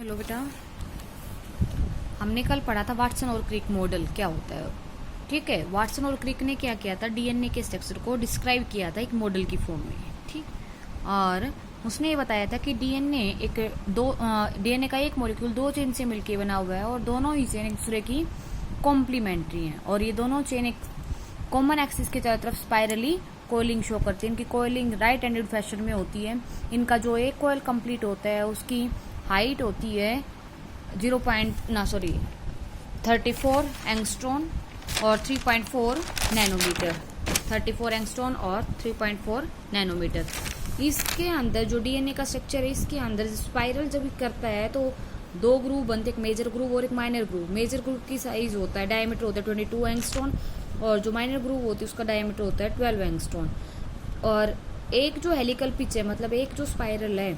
Hello बेटा, हमने कल पढ़ा था वाटसन और क्रिक मॉडल क्या होता है। ठीक है, वाटसन और क्रिक ने क्या किया था, डीएनए के स्ट्रक्चर को डिस्क्राइब किया था एक मॉडल की फॉर्म में। ठीक, और उसने ये बताया था कि डीएनए का एक मॉलिक्यूल दो चेन से मिलकर बना हुआ है और दोनों ही चेन एक दूसरे की कॉम्प्लीमेंट्री हैं और ये दोनों चेन एक कॉमन एक्सिस के चारों तरफ स्पाइरली कोयलिंग शो करती है। इनकी कोयलिंग राइट हैंडेड फैशन में होती है। इनका जो एक कोयल कंप्लीट होता है उसकी हाइट होती है 34 एंगस्ट्रॉन और 3.4 नैनोमीटर। 34 एंगस्ट्रॉन और 3.4 नैनोमीटर। इसके अंदर जो डीएनए का स्ट्रक्चर है, इसके अंदर स्पाइरल जब करता है तो दो ग्रुप बनते, एक मेजर ग्रुप और एक माइनर ग्रुप। मेजर ग्रुप की साइज होता है, डायमीटर होता है 22 एंगस्ट्रॉन और जो माइनर ग्रुप होती है उसका डायमीटर होता है 12 एंगस्ट्रॉन। और एक जो हेलिकल पिच है, मतलब एक जो स्पाइरल है,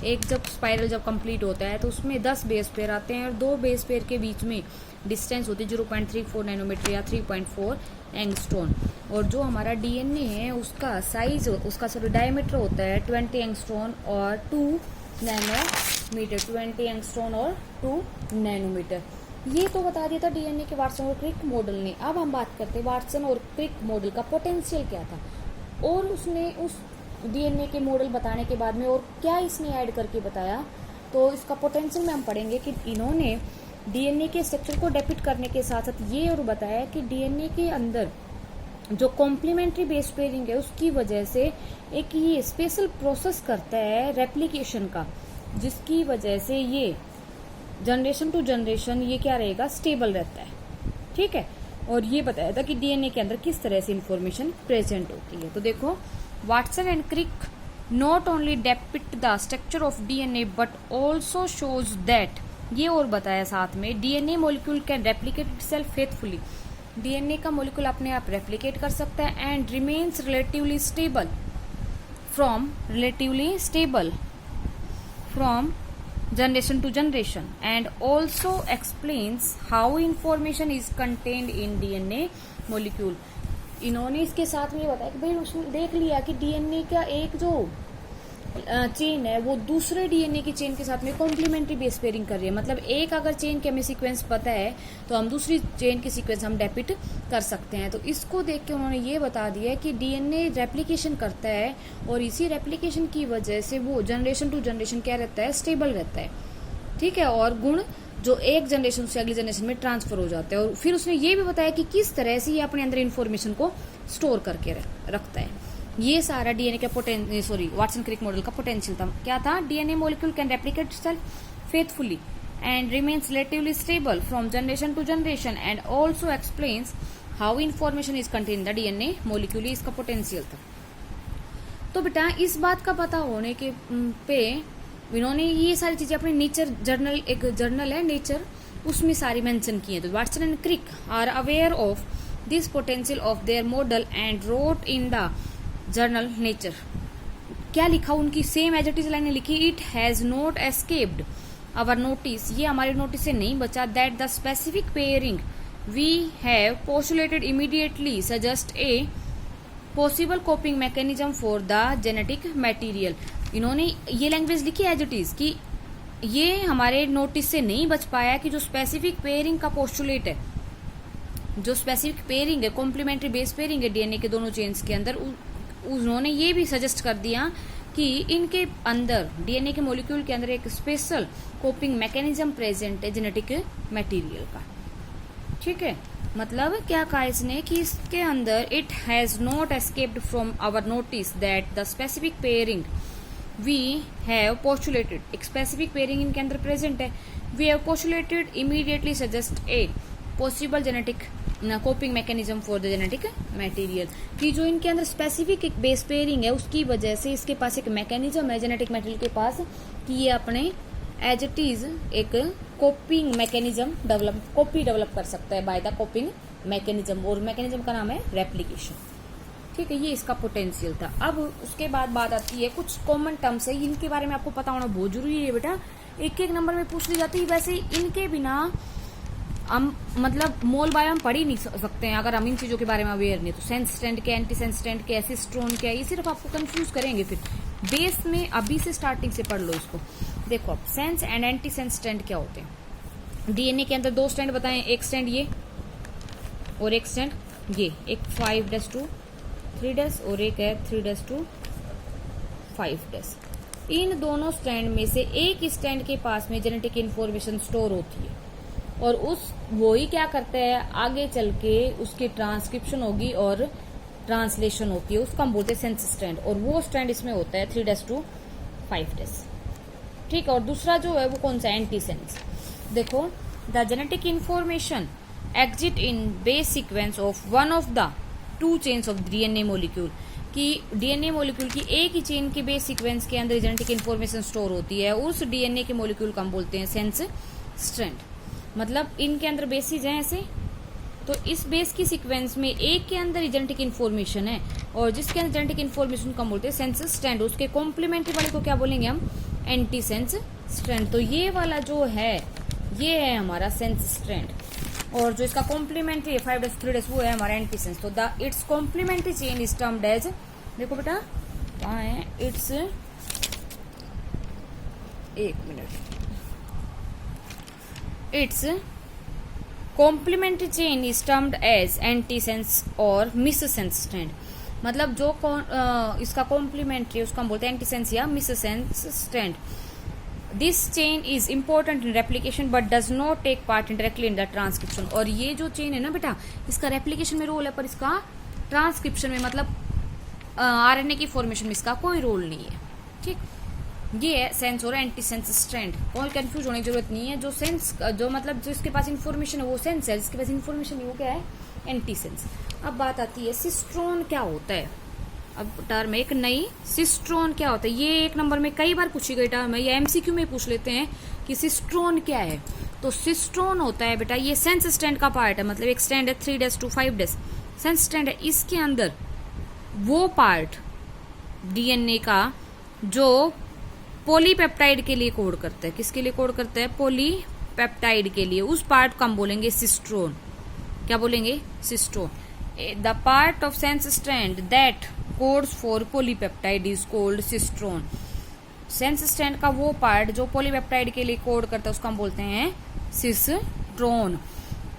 एक जब स्पाइरल जब कंप्लीट होता है तो उसमें 10 बेस पेयर आते हैं और दो बेस पेयर के बीच में डिस्टेंस होती है 0.34 नैनोमीटर या 3.4 एंगस्ट्रॉन। और जो हमारा डीएनए है उसका साइज, उसका डायमीटर होता है 20 एंगस्ट्रॉन और 2 नैनोमीटर। 20 एंगस्ट्रॉन और 2 नैनोमीटर। ये तो बता दिया था डीएनए के वाटसन और क्रिक मॉडल ने। अब हम बात करते हैं वाटसन और क्रिक मॉडल का पोटेंशियल क्या था और उसने उस डीएनए के मॉडल बताने के बाद में और क्या इसने ऐड करके बताया। तो इसका पोटेंशियल में हम पढ़ेंगे कि इन्होंने डीएनए के स्ट्रक्चर को डेपिक्ट करने के साथ साथ ये और बताया कि डीएनए के अंदर जो कॉम्प्लीमेंट्री बेस पेयरिंग है उसकी वजह से एक ये स्पेशल प्रोसेस करता है रेप्लिकेशन का, जिसकी वजह से ये जनरेशन टू जनरेशन ये क्या रहेगा, स्टेबल रहता है। ठीक है, और ये बताया था कि डीएनए के अंदर किस तरह से इंफॉर्मेशन प्रेजेंट होती है। तो देखो, Watson and Crick not only depict the structure of DNA but also shows that, ये और बताया साथ में, DNA molecule can replicate itself faithfully. DNA का मॉलिक्यूल अपने आप रेप्लिकेट कर सकता है and remains relatively stable from generation to generation and also explains how information is contained in DNA molecule। इन्होंने इसके साथ में बताया कि भाई उसने देख लिया कि डीएनए का एक जो चेन है वो दूसरे डीएनए की चेन के साथ में कॉम्प्लीमेंट्री बेस पेयरिंग कर रही है। मतलब एक अगर चेन के हमें सीक्वेंस पता है तो हम दूसरी चेन की सीक्वेंस हम डेपिक्ट कर सकते हैं। तो इसको देख के उन्होंने ये बता दिया कि डीएनए रेप्लिकेशन करता है और इसी रेप्लिकेशन की वजह से वो जनरेशन टू जनरेशन क्या रहता है, स्टेबल रहता है। ठीक है, और गुण जो एक जनरेशन से अगली जनरेशन में ट्रांसफर हो जाते हैं। और फिर उसने ये भी बताया कि किस तरह से ये अपने अंदर इन्फॉर्मेशन को स्टोर करके रखता है। ये सारा डीएनए का वाटसन क्रिक मॉडल का पोटेंशियल था। क्या था, DNA molecule can replicate itself faithfully and remains relatively stable from generation to generation and also explains how information is contain the DNA molecule. इसका पोटेंशियल था। तो बेटा इस बात का पता होने के पे इन्होंने ये सारी चीजें अपने नेचर जर्नल, एक जर्नल है नेचर, उसमें सारी मेंशन की है। तो Watson and Crick are aware of this potential of their model and wrote in the journal Nature. क्या लिखा, उनकी same as it is line लिखी, it has not escaped our notice, ये हमारे नोटिस से नहीं बचा, that the specific pairing we have postulated immediately suggest a possible copying mechanism for the genetic material. इन्होंने ये लैंग्वेज लिखी एज इट इज कि ये हमारे नोटिस से नहीं बच पाया कि जो स्पेसिफिक पेयरिंग का पोस्टुलेट है, जो स्पेसिफिक पेयरिंग है, कॉम्प्लीमेंट्री बेस पेयरिंग है डीएनए के दोनों चेन्स के अंदर, उन्होंने ये भी सजेस्ट कर दिया कि इनके अंदर डीएनए के मॉलिक्यूल के अंदर एक स्पेशल कोपिंग मैकेनिज्म प्रेजेंट है जेनेटिक मटेरियल का। ठीक है, मतलब क्या कहा इसने कि इसके अंदर it has not escaped from our notice that the specific pairing we have postulated, एक स्पेसिफिक पेयरिंग इनके अंदर प्रेजेंट है, we have postulated immediately suggest a possible genetic copying mechanism for the genetic material. कि जो इनके अंदर specific एक base pairing है उसकी वजह से इसके पास एक मैकेनिज्म है जेनेटिक मटेरियल के पास कि ये अपने एज इट इज एक कोपिंग मैकेनिज्म डेवलप कर सकता है बाय द कोपिंग मैकेनिज्म, और मैकेनिज्म का नाम है रेप्लिकेशन। ठीक है, ये इसका पोटेंशियल था। अब उसके बाद बात आती है कुछ कॉमन टर्म्स है, इनके बारे में आपको पता होना बहुत जरूरी है बेटा, एक एक नंबर में पूछ ली जाती है। वैसे इनके बिना हम मतलब मोल बायो हम पढ़ ही नहीं सकते हैं अगर हम इन चीजों के बारे में अवेयर नहीं। तो सेंस स्टैंड क्या, एंटी सेंस स्टैंड क्या, एसिस्ट्रोन क्या, ये सिर्फ आपको कंफ्यूज करेंगे। फिर बेस में अभी से स्टार्टिंग से पढ़ लो इसको। देखो अब sense and anti sense strand क्या होते हैं। डीएनए के अंदर 2 स्ट्रैंड बताएं, एक स्ट्रैंड ये और एक स्ट्रैंड ये, एक 5' to 3' और एक है 3' to 5'। इन दोनों स्ट्रैंड में से एक स्ट्रैंड के पास में जेनेटिक इंफॉर्मेशन स्टोर होती है और वो ही क्या करता है, आगे चल के उसकी ट्रांसक्रिप्शन होगी और ट्रांसलेशन होती है, उसको हम बोलते हैं सेंस स्ट्रैंड, और वो स्ट्रैंड इसमें होता है 3' to 5'। ठीक है, और दूसरा जो है वो कौन सा, एंटी सेंस। देखो, the genetic information exit in base sequence of one of the 2 chains of DNA molecule, कि डीएनए मॉलिक्यूल की एक ही चेन के बेस सीक्वेंस के अंदर जेनेटिक इंफॉर्मेशन स्टोर होती है, उस डीएनए के मॉलिक्यूल को हम बोलते हैं सेंस स्ट्रैंड। मतलब इनके अंदर बेसिस हैं ऐसे, तो इस बेस की सीक्वेंस में एक के अंदर जेनेटिक इंफॉर्मेशन है और जिसके अंदर जेनेटिक इंफॉर्मेशन को हम बोलते हैं सेंस स्ट्रैंड, उसके कॉम्प्लीमेंट्री वाले को क्या बोलेंगे हम, एंटी सेंस स्ट्रैंड। तो ये वाला जो है ये है हमारा सेंस स्ट्रैंड, और जो इसका कॉम्प्लीमेंट्री है 5' 3' वो है हमारा एंटी सेंस। तो the its complementary chain is termed as, देखो बेटा कहाँ है, इट्स, एक minute, its complementary chain is termed as antisense और मिस सेंस स्ट्रैंड। मतलब जो इसका कॉम्प्लीमेंट्री उसको हम बोलते हैं एंटी सेंस या missense strand. This chain is important in replication but does not take part directly in the transcription. और ये जो चेन है ना बेटा, इसका रेप्लीकेशन में रोल है पर इसका ट्रांसक्रिप्शन में, मतलब आरएनए की फॉर्मेशन में इसका कोई रोल नहीं है। ठीक, ये है सेंस और एंटी सेंस स्ट्रैंड। कोई कंफ्यूज होने की जरूरत नहीं है। जो सेंस, जो मतलब जो इसके पास इन्फॉर्मेशन है वो सेंस है, जिसके पास इन्फॉर्मेशन नहीं वो क्या है, एंटी सेंस। अब बात आती है सिस्ट्रोन क्या होता है। अब टर्म एक नई, सिस्ट्रोन क्या होता है, ये 1 नंबर में कई बार पूछी गई टर्म है, ये एमसीक्यू में पूछ लेते हैं कि सिस्ट्रोन क्या है। तो सिस्ट्रोन होता है बेटा, ये सेंस स्ट्रैंड का पार्ट है, मतलब एक स्ट्रैंड है 3' to 5' सेंस स्ट्रैंड है, इसके अंदर वो पार्ट डीएनए का जो पॉलीपेप्टाइड के लिए कोड करता है। किसके लिए कोड करता है, पॉलीपेप्टाइड के लिए, उस पार्ट को हम बोलेंगे सिस्ट्रोन। क्या बोलेंगे, cistron. The part of sense strand that codes for polypeptide is called cistron. Sense strand का वो पार्ट जो पॉलीपेप्टाइड के लिए कोड करता है उसको हम बोलते हैं cistron.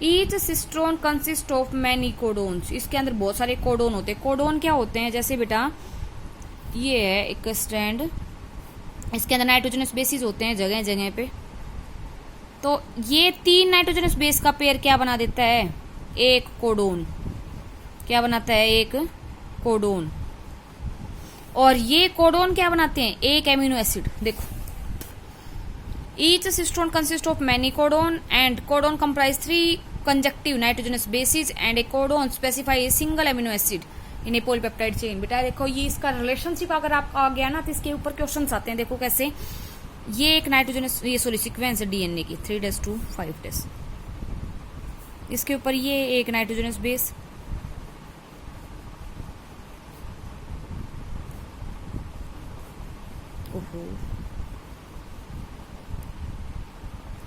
Each cistron consist of many codons. इसके अंदर बहुत सारे कोडोन होते हैं। कोडोन क्या होते हैं, जैसे बेटा ये है एक स्ट्रैंड, इसके अंदर नाइट्रोजनस बेसिस होते हैं जगह जगह पे। तो ये 3 नाइट्रोजनस बेस का पेयर क्या बना देता है, एक कोडोन। क्या बनाता है, एक कोडोन। और ये कोडोन क्या बनाते हैं, एक एमिनो एसिड। देखो, each cistron consist of many codon and codon comprise 3 conjunctive nitrogenous bases and a codon specify a single amino acid in a polypeptide chain. बेटा देखो, ये इसका रिलेशनशिप अगर आपका आ गया ना तो इसके ऊपर क्वेश्चन आते हैं। देखो कैसे, ये एक नाइट्रोजनस, ये सॉरी सीक्वेंस है डीएनए की 3' to 5'। इसके ऊपर ये एक नाइट्रोजनस बेस, ओहो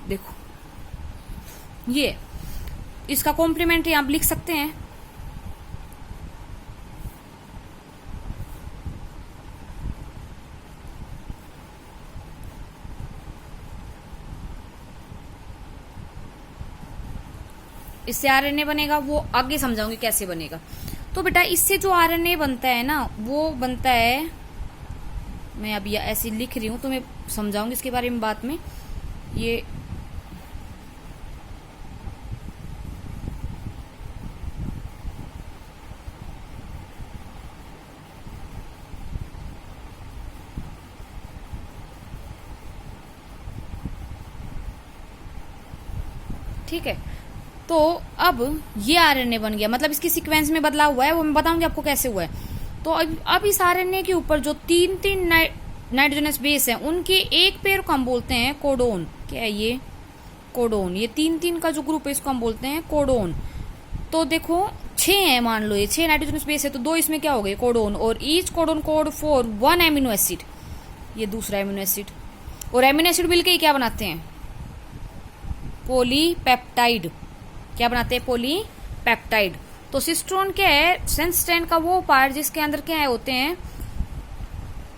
देखो ये इसका कॉम्प्लीमेंट्री आप लिख सकते हैं। इससे आरएनए बनेगा, वो आगे समझाऊंगी कैसे बनेगा। तो बेटा इससे जो आरएनए बनता है ना वो बनता है, मैं अभी ऐसे लिख रही हूं तो मैं समझाऊंगी इसके बारे में बाद में। ये ठीक है, तो अब ये आरएनए बन गया, मतलब इसकी सीक्वेंस में बदलाव हुआ है, वो मैं बताऊंगी आपको कैसे हुआ है। तो अब इस आरएनए के ऊपर जो 3 नाइट्रोजनस बेस है उनके एक पेयर को हम बोलते हैं कोडोन। क्या है ये, कोडोन। ये 3 का जो ग्रुप है इसको हम बोलते हैं कोडोन। तो देखो 6 है, मान लो ये 6 नाइट्रोजनस बेस है तो 2 इसमें क्या हो गए, कोडोन। और each codon code for 1 amino acid, ये दूसरा एमिनो एसिड। और एमिनो एसिड मिलकर ही क्या बनाते हैं, पॉलीपेप्टाइड। क्या बनाते हैं, पॉलीपेप्टाइड। तो सिस्ट्रोन क्या है, सेंस स्ट्रैंड का वो पार्ट जिसके अंदर क्या है होते हैं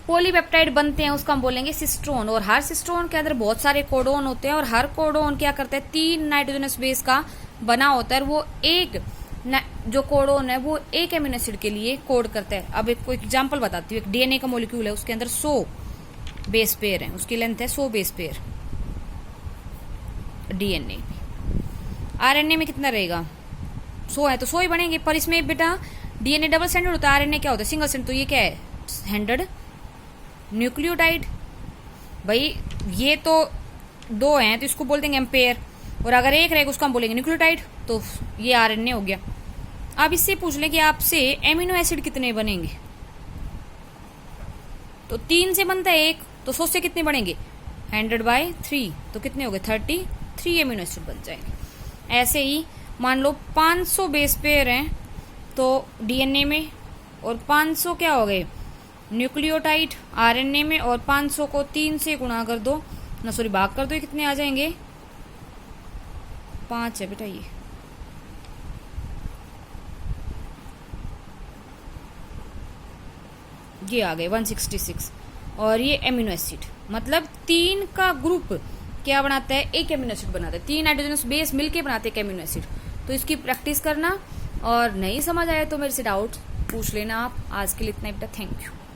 पॉलीपेप्टाइड बनते हैं उसका हम बोलेंगे सिस्टोन। और हर सिस्टोन के अंदर बहुत सारे कोडोन होते हैं और हर कोडोन क्या करता है, 3 नाइट्रोजनस बेस का बना होता है। और वो एक जो कोडोन है वो एक एमिनो एसिड के लिए कोड करता है। अब एक कोई एग्जांपल बताती हूँ। एक डीएनए का मॉलिक्यूल है, उसके अंदर 100 बेस पेयर है, उसकी लेंथ है 100 बेस पेयर। डीएनए आरएनए में कितना रहेगा, 100 है तो 100 ही बनेंगे। पर इसमें बेटा डीएनए डबल स्टैंडर्ड होता है, आरएनए क्या होता है, सिंगल स्टैंडर्ड। तो ये क्या है, स्टैंडर्ड न्यूक्लियोटाइड। भाई ये तो 2 हैं तो इसको बोल देंगे हम पेयर, और अगर एक रहेगा उसको हम बोलेंगे न्यूक्लियोटाइड। तो ये आरएनए हो गया। अब इससे पूछ लें कि आपसे एमिनो एसिड कितने बनेंगे, तो 3 से बनता है 1, तो 100 से कितने बनेंगे, 100/3, तो कितने हो गए, 33 एमिनो एसिड बन जाएंगे। ऐसे ही मान लो 500 बेस पेयर हैं तो डीएनए में, और 500 क्या हो गए न्यूक्लियोटाइड आरएनए में, और 500 को 3 से गुणा कर दो, ना सॉरी भाग कर दो, ये कितने आ जाएंगे, 5 है बेटा ये आ गए 166। और ये एमिनो एसिड मतलब 3 का ग्रुप क्या बनाता है, एक एमिनो एसिड बनाता है। 3 नाइट्रोजनस बेस मिलके बनाते हैं एक एमिनो एसिड। तो इसकी प्रैक्टिस करना, और नहीं समझ आया तो मेरे से डाउट पूछ लेना आप। आज के लिए इतना ही बेटा, थैंक यू।